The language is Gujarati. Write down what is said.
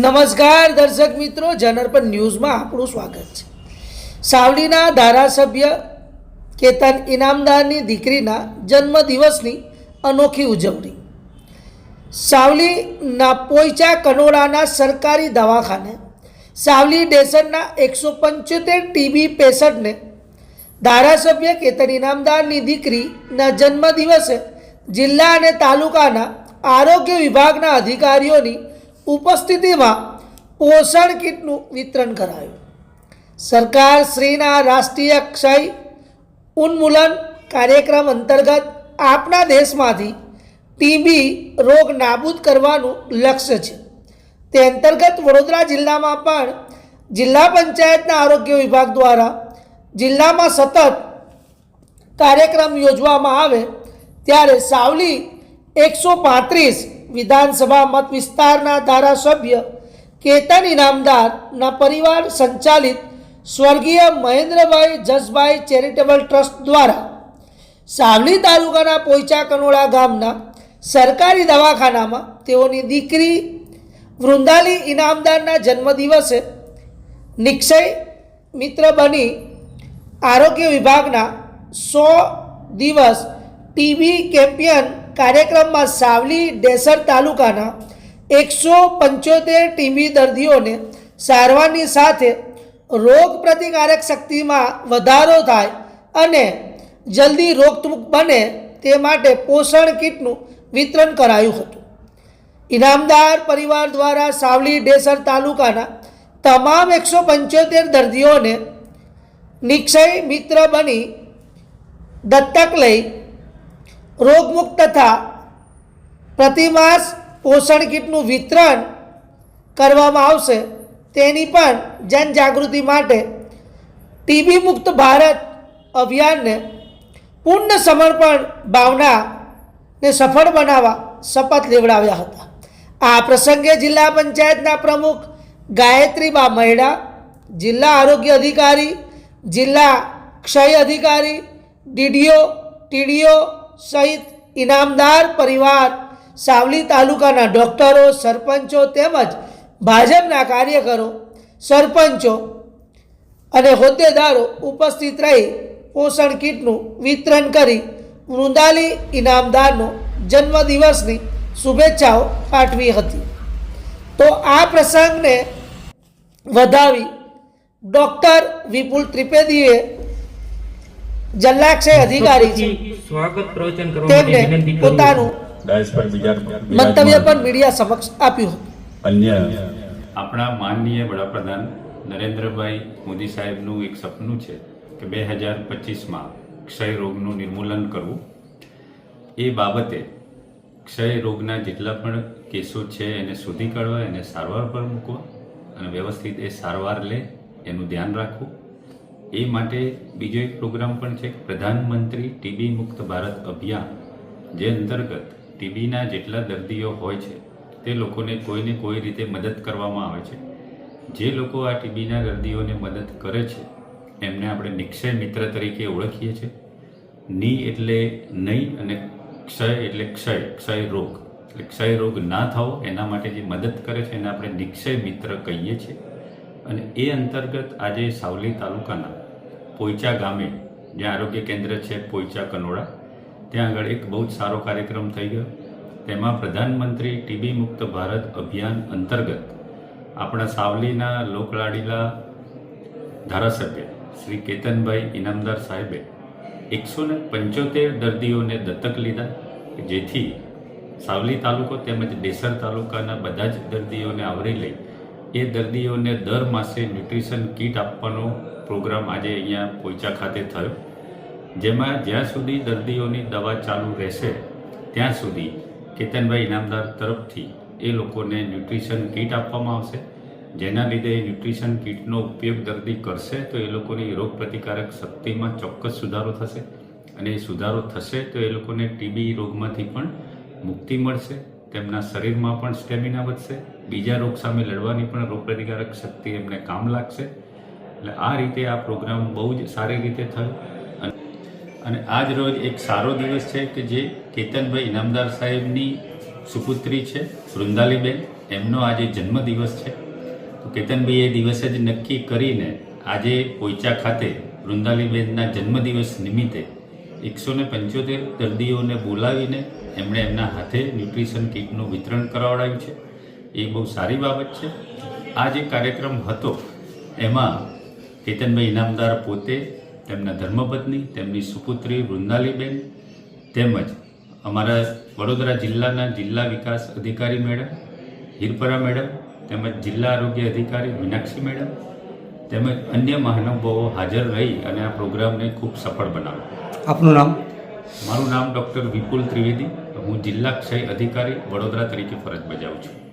નમસ્કાર દર્શક મિત્રો, જનરપન ન્યૂઝમાં આપણું સ્વાગત છે। સાવલીના ધારાસભ્ય કેતન ઇનામદારની દીકરીના જન્મદિવસની અનોખી ઉજવણી। સાવલીના પોઈચા કનોડાના સરકારી દવાખાને સાવલી ડેસરના 175 ટીબી પેશન્ટને ધારાસભ્ય કેતન ઇનામદારની દીકરીના જન્મદિવસે જિલ્લા અને તાલુકાના આરોગ્ય વિભાગના અધિકારીઓની ઉપસ્થિતિમાં પોષણ કીટનું વિતરણ કરાયું। સરકાર શ્રીના રાષ્ટ્રીય ક્ષય ઉન્મૂલન કાર્યક્રમ અંતર્ગત આપણા દેશમાંથી ટીબી રોગ નાબૂદ કરવાનું લક્ષ્ય છે। તે અંતર્ગત વડોદરા જિલ્લામાં પણ જિલ્લા પંચાયતના આરોગ્ય વિભાગ દ્વારા જિલ્લામાં સતત કાર્યક્રમ યોજવામાં આવે ત્યારે સાવલી 135 વિધાનસભા મત વિસ્તારના ધારાસભ્ય કેતન ઇનામદારના પરિવાર સંચાલિત સ્વર્ગીય મહેન્દ્રભાઈ જસભાઈ ચેરિટેબલ ટ્રસ્ટ દ્વારા સાવલી તાલુકાના પોઈચા કનોડા ગામના સરકારી દવાખાનામાં તેઓની દીકરી વૃંદાલી ઇનામદારના જન્મદિવસે નિક્ષય મિત્ર બની આરોગ્ય વિભાગના 100 દિવસ ટીબી કેમ્પિયન કાર્યક્રમમાં સાવલી ડેસર તાલુકાના 175 ટીબી દર્દીઓને સારવારની સાથે રોગ પ્રતિકારક શક્તિમાં વધારો થાય અને જલ્દી રોગમુક્ત બને તે માટે પોષણ કીટનું વિતરણ કરાયું હતું। ઇનામદાર પરિવાર દ્વારા સાવલી ડેસર તાલુકાના તમામ 175 દર્દીઓને નિક્ષય મિત્ર બની દત્તક લઈ રોગમુક્ત તથા પ્રતિમાસ પોષણ કીટનું વિતરણ કરવામાં આવશે તેની પણ જનજાગૃતિ માટે ટીબી મુક્ત ભારત અભિયાનને પૂર્ણ સમર્પણ ભાવનાને સફળ બનાવવા શપથ લેવડાવ્યા હતા। આ પ્રસંગે જિલ્લા પંચાયતના પ્રમુખ ગાયત્રીબા મહેડા, જિલ્લા આરોગ્ય અધિકારી, જિલ્લા ક્ષય અધિકારી, ડીડીઓ, ટીડીઓ સહિત ઇનામદાર પરિવાર, સાવલી તાલુકાના ડૉક્ટરો, સરપંચો તેમજ ભાજપના કાર્યકરો, સરપંચો અને હોદ્દેદારો ઉપસ્થિત રહી પોષણ કીટનું વિતરણ કરી વૃંદાલી ઇનામદારનો જન્મદિવસની શુભેચ્છાઓ પાઠવી હતી। તો આ પ્રસંગને વધાવી ડૉક્ટર વિપુલ ત્રિવેદીએ જિલ્લાક્ષય અધિકારી છે સ્વાગત પ્રવચન તેમને પોતાનું મંતવ્ય પણ મીડિયા સમક્ષ આપ્યું હતું। આપણા માનનીય વડાપ્રધાન નરેન્દ્રભાઈ મોદી સાહેબનું એક સપનું છે કે 2025માં ક્ષય રોગનું નિર્મૂલન કરવું। એ બાબતે ક્ષય રોગના જેટલા પણ કેસો છે એને શોધી કાઢવા, એને સારવાર પર મૂકવા અને વ્યવસ્થિત એ સારવાર લે એનું ધ્યાન રાખવું। એ માટે બીજો એક પ્રોગ્રામ પણ છે, પ્રધાનમંત્રી ટીબી મુક્ત ભારત અભિયાન, જે અંતર્ગત ટીબીના જેટલા દર્દીઓ હોય છે તે લોકોને કોઈને કોઈ રીતે મદદ કરવામાં આવે છે। જે લોકો આ ટીબીના દર્દીઓને મદદ કરે છે એમને આપણે નિક્ષય મિત્ર તરીકે ઓળખીએ છીએ। ની એટલે નહીં અને ક્ષય એટલે ક્ષય રોગ, એટલે ક્ષય રોગ ના થવો એના માટે જે મદદ કરે છે એને આપણે નિક્ષય મિત્ર કહીએ છીએ। અને એ અંતર્ગત આજે સાવલી તાલુકાના પોઈચા ગામે, જ્યાં આરોગ્ય કેન્દ્ર છે પોઈચા કનોડા, ત્યાં આગળ એક બહુ જ સારો કાર્યક્રમ થઈ ગયો। તેમાં પ્રધાનમંત્રી ટીબી મુક્ત ભારત અભિયાન અંતર્ગત આપણા સાવલીના લોકલાડીલા ધારાસભ્ય શ્રી કેતનભાઈ ઇનામદાર સાહેબે 175 દર્દીઓને દત્તક લીધા, જેથી સાવલી તાલુકો તેમજ ડેસર તાલુકાના બધા જ દર્દીઓને આવરી લઈ એ દર્દીઓને દર માસે ન્યુટ્રિશન કીટ આપવાનો પ્રોગ્રામ આજે અહીંયા પોઈચા ખાતે થયો, જેમાં જ્યાં સુધી દર્દીઓની દવા ચાલુ રહેશે ત્યાં સુધી કેતનભાઈ ઇનામદાર તરફથી એ લોકોને ન્યુટ્રિશન કીટ આપવામાં આવશે। જેના લીધે ન્યુટ્રિશન કીટનો ઉપયોગ દર્દી કરશે તો એ લોકોની રોગ પ્રતિકારક શક્તિમાં ચોક્કસ સુધારો થશે અને એ સુધારો થશે તો એ લોકોને ટીબી રોગમાંથી પણ મુક્તિ મળશે, તેમના શરીરમાં પણ સ્ટેમિના વધશે, બીજા રોગ સામે લડવાની પણ રોગ પ્રતિકારક શક્તિ એમને કામ લાગશે। એટલે આ રીતે આ પ્રોગ્રામ બહુ જ સારી રીતે થયો અને આજ રોજ એક સારો દિવસ છે કે જે કેતનભાઈ ઇનામદાર સાહેબની સુપુત્રી છે વૃંદાલીબેન, એમનો આજે જન્મદિવસ છે. તો કેતનભાઈ એ દિવસે જ નક્કી કરીને આજે પોઈચા ખાતે વૃંદાલીબેનના જન્મદિવસ નિમિત્તે 175 દર્દીઓને બોલાવીને એમણે એમના હાથે ન્યુટ્રિશન કીટનું વિતરણ કરાવડાવ્યું છે. એ બહુ સારી બાબત છે. આ જે કાર્યક્રમ હતો એમાં કેતનભાઈ ઇનામદાર પોતે, તેમના ધર્મપત્ની, તેમની સુપુત્રી વૃંદાલીબેન તેમજ અમારા વડોદરા જિલ્લાના જિલ્લા વિકાસ અધિકારી મેડમ હિરપરા મેડમ તેમજ જિલ્લા આરોગ્ય અધિકારી મીનાક્ષી મેડમ તેમજ અન્ય મહાનુભાવો હાજર રહી અને આ પ્રોગ્રામને ખૂબ સફળ બનાવ્યો. આપનું નામ? મારું નામ ડૉક્ટર વિપુલ ત્રિવેદી. હું જિલ્લા ક્ષય અધિકારી વડોદરા તરીકે ફરજ બજાવું છું.